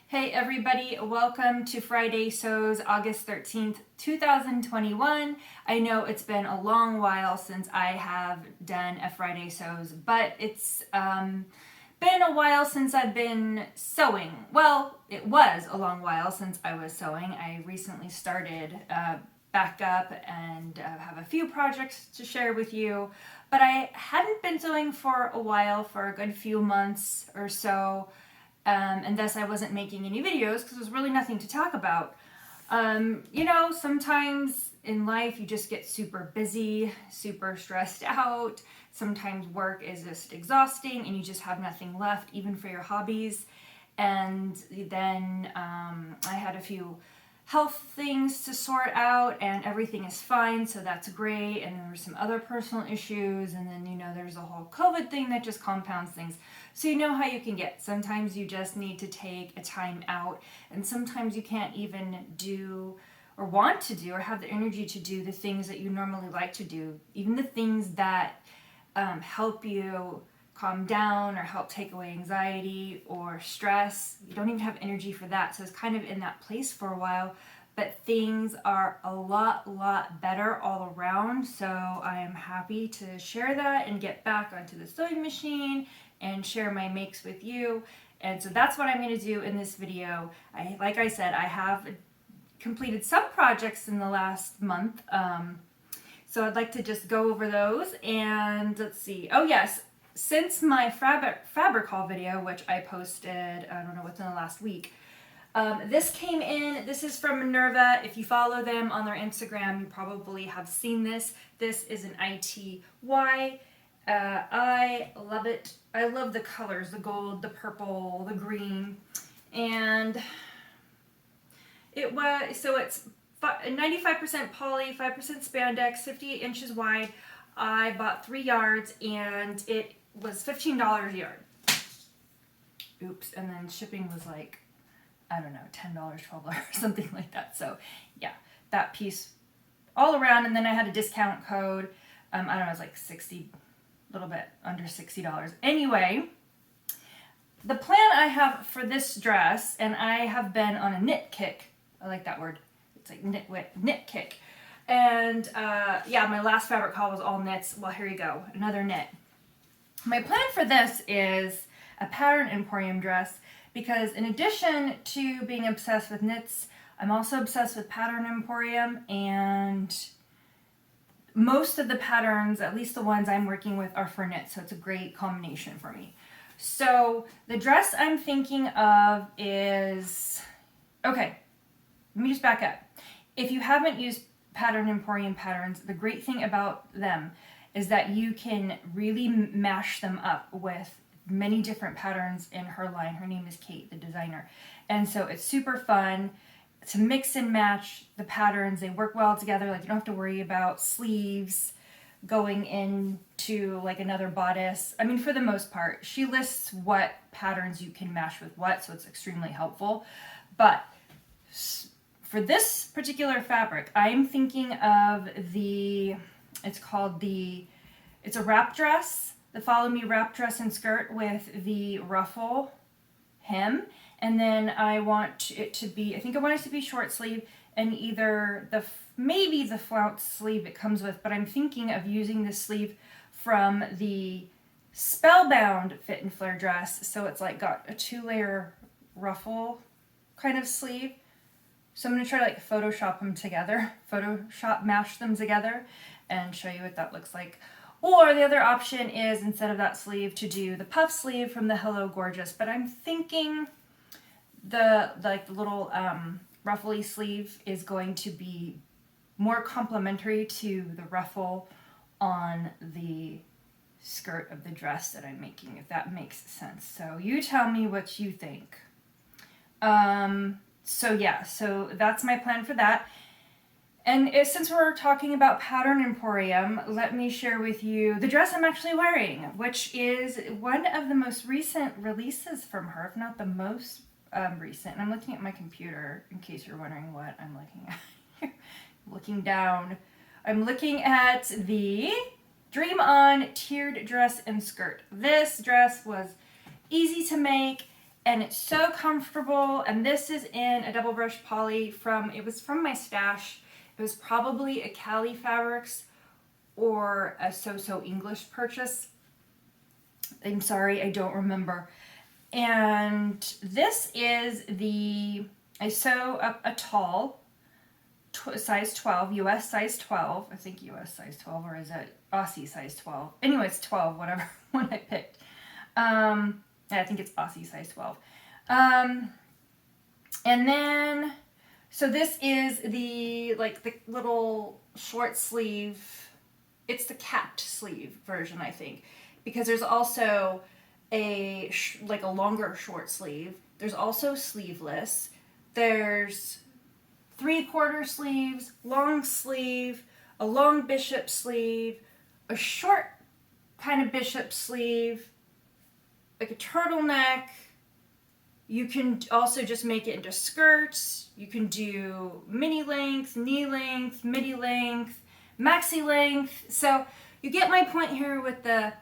Hey everybody, welcome to Friday Sews, August 13th, 2021. I know it's been a long while since I have done a Friday Sews, but it's been a while since I've been sewing. Well, it was a long while since I was sewing. I recently started back up and have a few projects to share with you, but I hadn't been sewing for a while, for a good few months or so. And thus I wasn't making any videos because there's really nothing to talk about. Sometimes in life you just get super busy, super stressed out. Sometimes work is just exhausting and you just have nothing left, even for your hobbies. And then I had a few health things to sort out and everything is fine, so that's great. And there were some other personal issues, and then there's a whole COVID thing that just compounds things. So you know how you can get. Sometimes you just need to take a time out, and sometimes you can't even do or want to do or have the energy to do the things that you normally like to do, even the things that help you calm down or help take away anxiety or stress. You don't even have energy for that. So it's kind of in that place for a while, but things are a lot better all around. So I am happy to share that and get back onto the sewing machine and share my makes with you. And so that's what I'm going to do in this video. Like I said, I have completed some projects in the last month. So I'd like to just go over those, and let's see. Oh yes, since my fabric haul video, which I posted, I don't know, within the last week, this came in. This is from Minerva. If you follow them on their Instagram, you probably have seen this. This is an ITY. I love it. I love the colors, the gold, the purple, the green, and it was, so it's 95% poly, 5% spandex, 58 inches wide. I bought 3 yards and it was $15 a yard. Oops, and then shipping was like, I don't know, $10, $12, something like that. So yeah, that piece all around, and then I had a discount code. I don't know, it was like 60, a little bit under $60. Anyway, the plan I have for this dress, and I have been on a knit kick. I like that word. It's like knit kick. And yeah, my last fabric haul was all knits. Well, here you go, another knit. My plan for this is a pattern Emporium dress, because in addition to being obsessed with knits, I'm also obsessed with pattern Emporium, and most of the patterns, at least the ones I'm working with, are for knits, so it's a great combination for me. So the dress I'm thinking of is, okay, let me just back up. If you haven't used pattern Emporium patterns, the great thing about them is that you can really mash them up with many different patterns in her line. Her name is Kate, the designer. And so it's super fun to mix and match the patterns. They work well together. Like, you don't have to worry about sleeves going into like another bodice. I mean, for the most part, she lists what patterns you can mash with what, so it's extremely helpful. But for this particular fabric, I'm thinking of it's a wrap dress, the Follow Me wrap dress and skirt with the ruffle hem. And then I want it to be, I think I want it to be short sleeve, and either maybe the flounce sleeve it comes with, but I'm thinking of using the sleeve from the Spellbound fit and flare dress. So it's like got a 2-layer ruffle kind of sleeve. So I'm going to try to like Photoshop mash them together and show you what that looks like. Or the other option is, instead of that sleeve, to do the puff sleeve from the Hello Gorgeous. But I'm thinking the little ruffly sleeve is going to be more complementary to the ruffle on the skirt of the dress that I'm making, if that makes sense. So you tell me what you think. So yeah, so that's my plan for that. And since we're talking about Pattern Emporium, let me share with you the dress I'm actually wearing, which is one of the most recent releases from her, if not the most recent. And I'm looking at my computer in case you're wondering what I'm looking at. Looking down. I'm looking at the Dream On tiered dress and skirt. This dress was easy to make. and it's so comfortable. And this is in a double brush poly it was from my stash. It was probably a Cali Fabrics or a So English purchase. I'm sorry, I don't remember. And this is I sew up a tall, size 12, US size 12. I think US size 12, or is it Aussie size 12? Anyway, it's 12, whatever one I picked. I think it's Aussie size 12. And then, so this is the little short sleeve. It's the capped sleeve version, I think, because there's also a longer short sleeve. There's also sleeveless. There's 3/4 sleeves, long sleeve, a long bishop sleeve, a short kind of bishop sleeve, like a turtleneck. You can also just make it into skirts. You can do mini length, knee length, midi length, maxi length. So you get my point here with the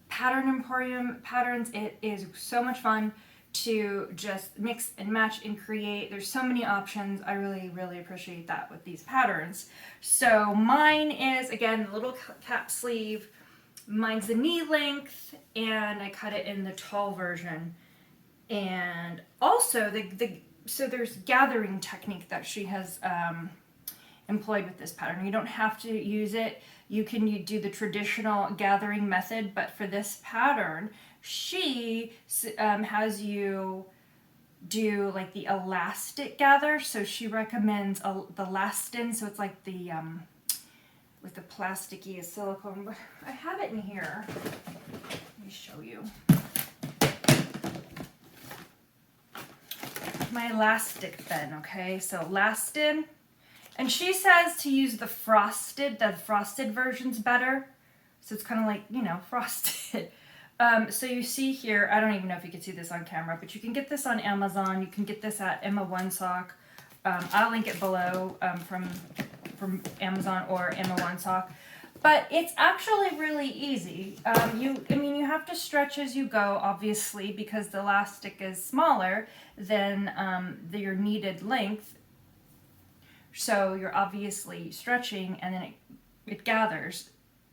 Pattern Emporium patterns. It is so much fun to just mix and match and create. There's so many options. I really, really appreciate that with these patterns. So mine is, again, the little cap sleeve. Mine's the knee length, and I cut it in the tall version. And also, so there's gathering technique that she has employed with this pattern. You don't have to use it. You can do the traditional gathering method, but for this pattern, she has you do like the elastic gather. So she recommends the elastin. So it's like the with the plasticky silicone. But I have it in here. Let me show you. My elastic then, okay? So elastin. And she says to use the frosted version's better. So it's kind of like, frosted. So you see here, I don't even know if you can see this on camera, but you can get this on Amazon. You can get this at Emma One Sock. I'll link it below from Amazon or Emma One Sock. But it's actually really easy. You have to stretch as you go, obviously, because the elastic is smaller than your needed length. So you're obviously stretching, and then it gathers,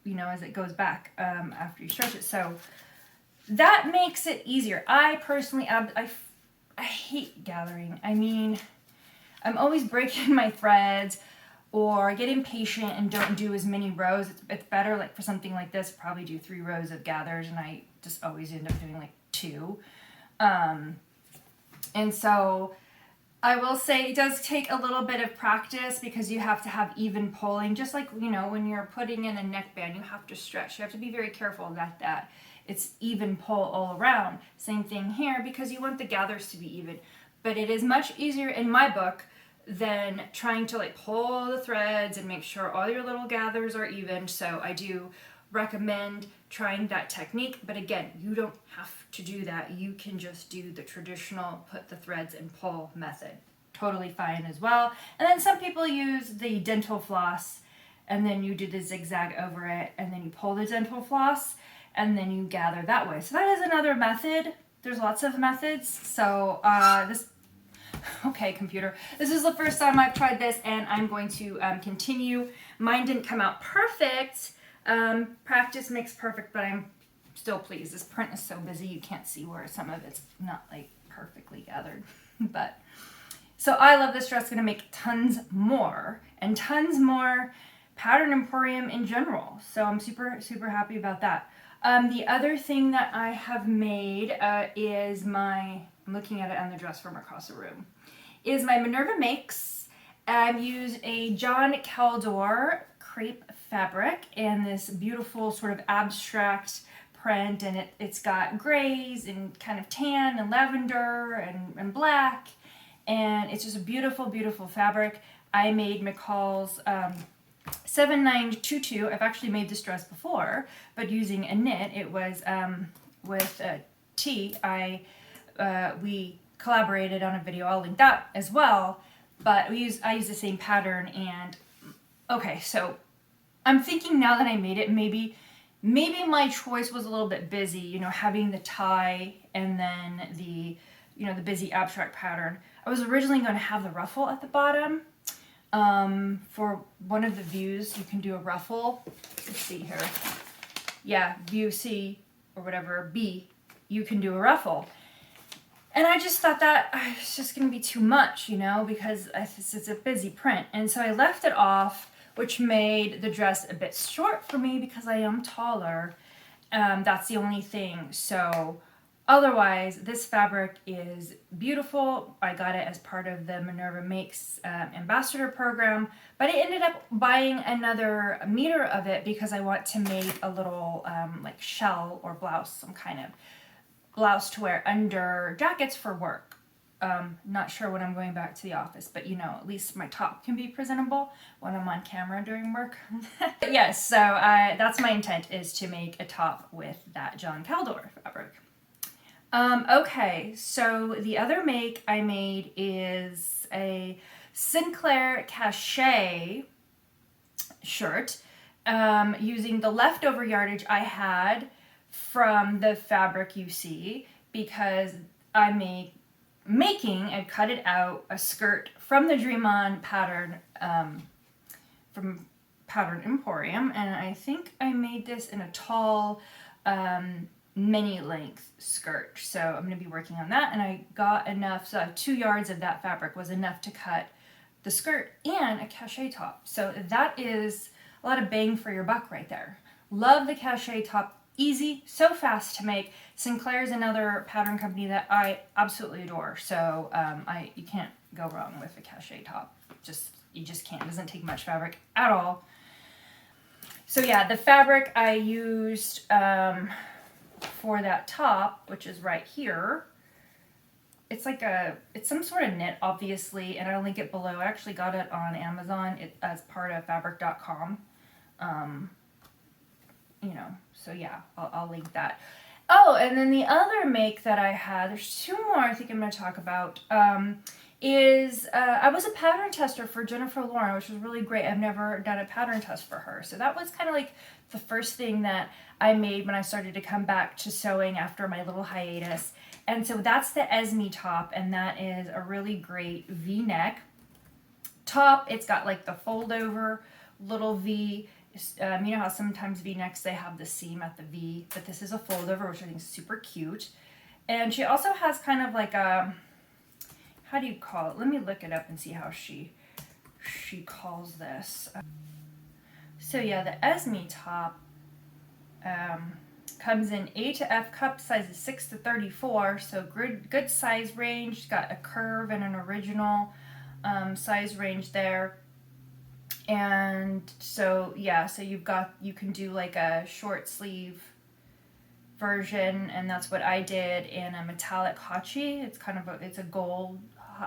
as it goes back after you stretch it. So that makes it easier. I personally, I hate gathering. I mean, I'm always breaking my threads, or I get impatient and don't do as many rows. It's better, like for something like this, probably do 3 rows of gathers, and I just always end up doing like 2. And so I will say it does take a little bit of practice, because you have to have even pulling. Just like, when you're putting in a neckband, you have to stretch. You have to be very careful that it's even pull all around. Same thing here, because you want the gathers to be even. But it is much easier in my book than trying to pull the threads and make sure all your little gathers are even. So I do recommend trying that technique. But again, you don't have to do that. You can just do the traditional put the threads and pull method. Totally fine as well. And then some people use the dental floss, and then you do the zigzag over it, and then you pull the dental floss, and then you gather that way. So that is another method. There's lots of methods. So okay, computer. This is the first time I've tried this, and I'm going to continue. Mine didn't come out perfect. Practice makes perfect, but I'm still pleased. This print is so busy, you can't see where some of it's not perfectly gathered. But so I love this dress. Going to make tons more Pattern Emporium in general. So I'm super, super happy about that. The other thing that I have made is I'm looking at it on the dress from across the room, is my Minerva Makes. I've used a John Caldor crepe fabric and this beautiful sort of abstract print, and it's got grays and kind of tan and lavender and black, and it's just a beautiful, beautiful fabric. I made McCall's 7922. I've actually made this dress before, but using a knit. It was with T. We collaborated on a video. I'll link that as well. But I use the same pattern. And okay, so I'm thinking now that I made it, maybe my choice was a little bit busy. Having the tie and then the you know, the busy abstract pattern. I was originally going to have the ruffle at the bottom. For one of the views, you can do a ruffle. Let's see here. Yeah, view C or whatever, B, you can do a ruffle. And I just thought that it's just going to be too much, you know, because it's a busy print. And so I left it off, which made the dress a bit short for me because I am taller. That's the only thing. So otherwise, this fabric is beautiful. I got it as part of the Minerva Makes ambassador program, but I ended up buying another meter of it because I want to make a little like shell or blouse, some kind of blouse to wear under jackets for work. Not sure when I'm going back to the office, but you know, at least my top can be presentable when I'm on camera during work. Yes, so that's my intent, is to make a top with that John Caldor fabric. Okay, so the other make I made is a Sinclair Cachet shirt, using the leftover yardage I had from the fabric you see, because I I've cut it out, a skirt from the Dream On pattern, from Pattern Emporium, and I think I made this in a tall, mini length skirt. So I'm going to be working on that, and I got enough, so 2 yards of that fabric was enough to cut the skirt and a cachet top. So that is a lot of bang for your buck right there. Love the cachet top. Easy, so fast to make. Sinclair is another pattern company that I absolutely adore. So you can't go wrong with a cachet top. You just can't. It doesn't take much fabric at all. So yeah, the fabric I used for that top, which is right here, it's some sort of knit, obviously, and I'll link it below. I actually got it on Amazon as part of fabric.com. You know, so yeah, I'll link that. Oh, and then the other make that I had, there's 2 more I think I'm going to talk about, is I was a pattern tester for Jennifer Lauren, which was really great. I've never done a pattern test for her. So that was kind of like the first thing that I made when I started to come back to sewing after my little hiatus. And so that's the Esme top, and that is a really great V-neck top. It's got like the fold over little V. You know how sometimes V-necks, they have the seam at the V, but this is a fold over, which I think is super cute. And she also has kind of like a, how do you call it? Let me look it up and see how she calls this. So yeah, the Esme top comes in A to F cup, sizes 6 to 34, so good size range. It's got a curve and an original size range there. And so yeah, so you can do like a short sleeve version, and that's what I did in a metallic hachi. It's a gold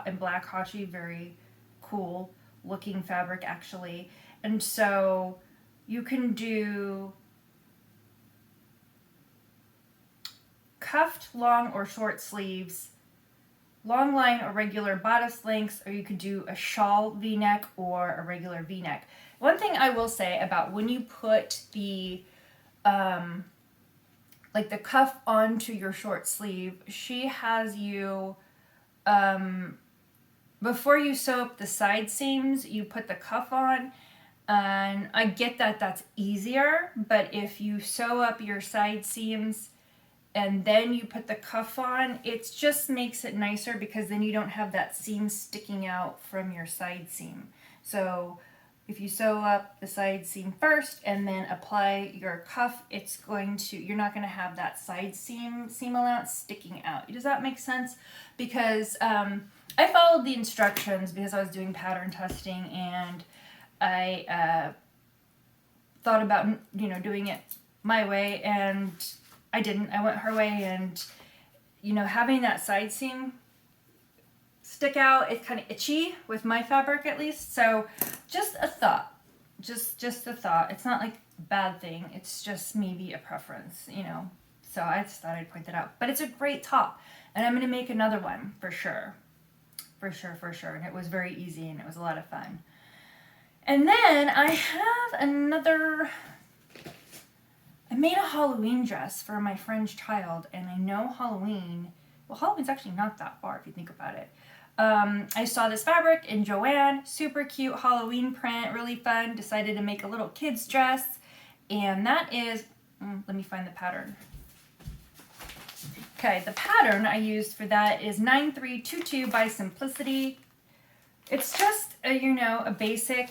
and black hachi, very cool looking fabric actually. And so you can do cuffed long or short sleeves, long line or regular bodice lengths, or you could do a shawl V-neck or a regular V-neck. One thing I will say about when you put the like the cuff onto your short sleeve, she has you before you sew up the side seams, you put the cuff on, and I get that that's easier, but if you sew up your side seams and then you put the cuff on, it just makes it nicer, because then you don't have that seam sticking out from your side seam. So if you sew up the side seam first and then apply your cuff, you're not going to have that side seam allowance sticking out. Does that make sense? Because I followed the instructions because I was doing pattern testing, and I thought about doing it my way, and I didn't. I went her way, and having that side seam stick out, it's kind of itchy with my fabric, at least. So just a thought, just a thought. It's not like a bad thing. It's just maybe a preference, So I just thought I'd point that out. But it's a great top, and I'm going to make another one for sure. For sure. And it was very easy, and it was a lot of fun. And then I have I made a Halloween dress for my friend's child, and I know Halloween, Well, Halloween's actually not that far if you think about it. I saw this fabric in Joann, super cute Halloween print, really fun. Decided to make a little kid's dress, and that is, let me find the pattern. Okay, the pattern I used for that is 9322 by Simplicity. It's just a basic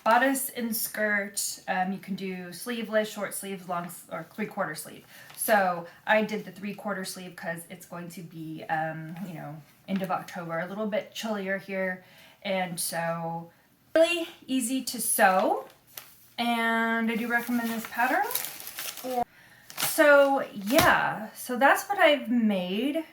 bodice and skirt. You can do sleeveless, short sleeves, long or 3/4 sleeve. So I did the 3/4 sleeve because it's going to be, end of October, a little bit chillier here. And so really easy to sew. And I do recommend this pattern. So yeah, so that's what I've made.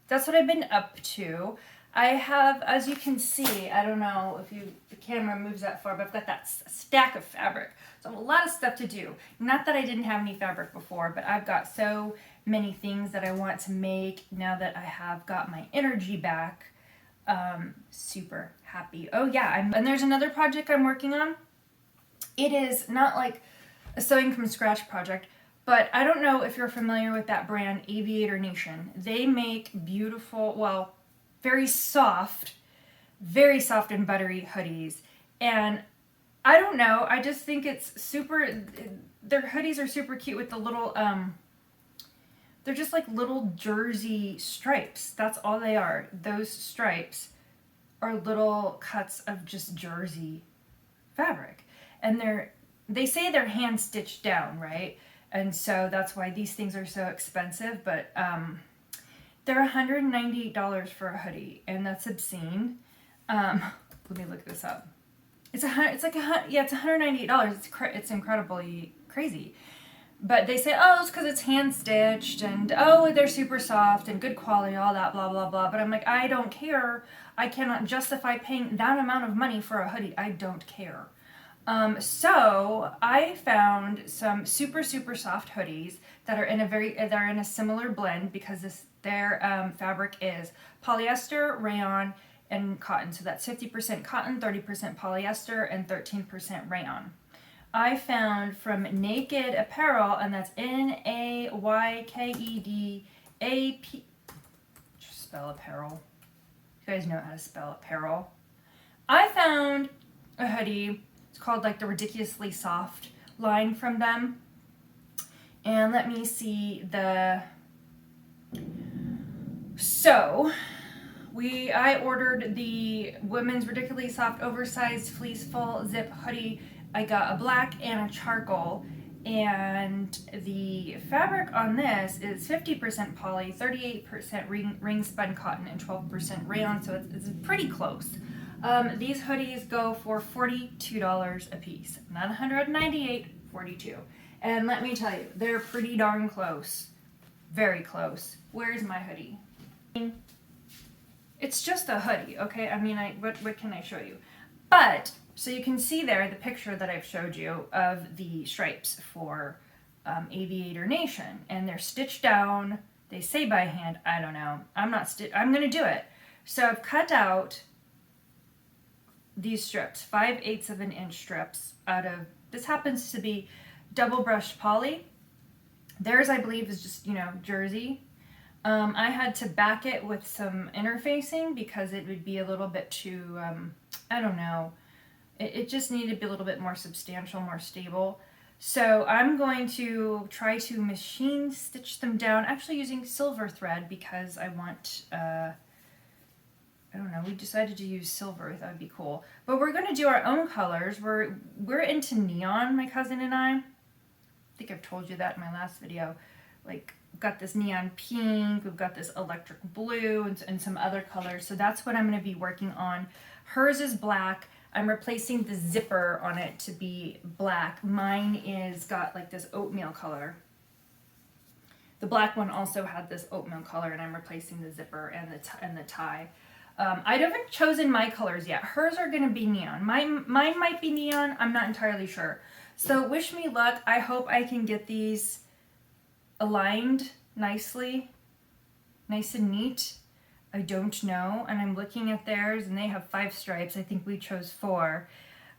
That's what I've been up to. I have, as you can see, I don't know if the camera moves that far, but I've got that stack of fabric. So I have a lot of stuff to do. Not that I didn't have any fabric before, but I've got so many things that I want to make now that I have got my energy back. Super happy. Oh yeah, and there's another project I'm working on. It is not like a sewing from scratch project, but I don't know if you're familiar with that brand, Aviator Nation. They make beautiful, well, very soft and buttery hoodies. And I don't know, I just think it's super, their hoodies are super cute with the little, they're just like little jersey stripes. That's all they are. Those stripes are little cuts of just jersey fabric. And they say they're hand stitched down, right? And so that's why these things are so expensive, but they're $198 for a hoodie, and that's obscene. Let me look this up. It's $198. It's incredibly crazy. But they say, oh, it's because it's hand stitched, and oh, they're super soft and good quality, all that, blah, blah, blah. But I'm like, I don't care. I cannot justify paying that amount of money for a hoodie. I don't care. So I found some super soft hoodies that are in a similar blend because their fabric is polyester, rayon, and cotton. So that's 50% cotton, 30% polyester, and 13% rayon. I found from Naked Apparel, and that's NAYKEDAP. Just spell apparel. You guys know how to spell apparel. I found a hoodie. It's called like the Ridiculously Soft line from them. And let me see So I ordered the women's Ridiculously Soft oversized fleece full zip hoodie. I got a black and a charcoal, and the fabric on this is 50% poly, 38% ring spun cotton, and 12% rayon, so it's pretty close. These hoodies go for $42 a piece, not $198, $42. And let me tell you, they're pretty darn close, very close. Where's my hoodie? It's just a hoodie, okay? I mean, what can I show you? But so you can see there the picture that I've showed you of the stripes for Aviator Nation, and they're stitched down. They say by hand. I don't know. I'm gonna do it. So I've cut out these strips, 5/8 of an inch strips out of, this happens to be double brushed poly. Theirs, I believe, is just, jersey. I had to back it with some interfacing because it would be a little bit too, I don't know. It just needed to be a little bit more substantial, more stable. So I'm going to try to machine stitch them down, actually using silver thread because I want, I don't know, we decided to use silver. That would be cool. But we're going to do our own colors. We're into neon, my cousin and I think I've told you that in my last video. Like, we've got this neon pink, we've got this electric blue, and some other colors. So that's what I'm going to be working on. Hers is black. I'm replacing the zipper on it to be black. Mine is got like this oatmeal color. The black one also had this oatmeal color, and I'm replacing the zipper and the tie. I haven't chosen my colors yet. Hers are going to be neon. Mine might be neon. I'm not entirely sure. So wish me luck. I hope I can get these aligned nicely, nice and neat. I don't know, and I'm looking at theirs, and they have 5 stripes. I think we chose 4.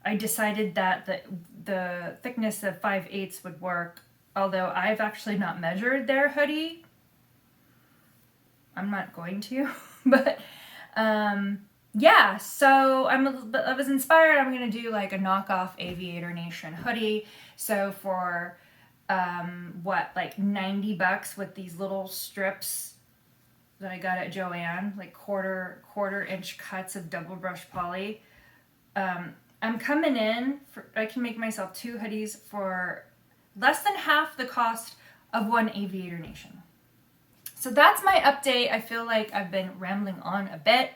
I decided that the thickness of 5/8 would work, although I've actually not measured their hoodie. I'm not going to, but yeah, so I was inspired. I'm gonna do like a knockoff Aviator Nation hoodie. So for what, like $90 with these little strips that I got at Joann, like quarter inch cuts of double brush poly. I'm coming in for, I can make myself 2 hoodies for less than half the cost of one Aviator Nation. So that's my update. I feel like I've been rambling on a bit.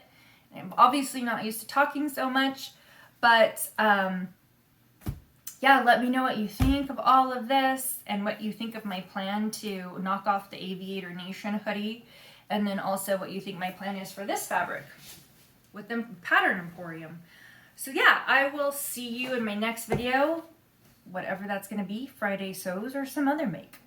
I'm obviously not used to talking so much, but yeah, let me know what you think of all of this and what you think of my plan to knock off the Aviator Nation hoodie, and then also what you think my plan is for this fabric with the Pattern Emporium. So yeah, I will see you in my next video, whatever that's going to be, Friday sews or some other make.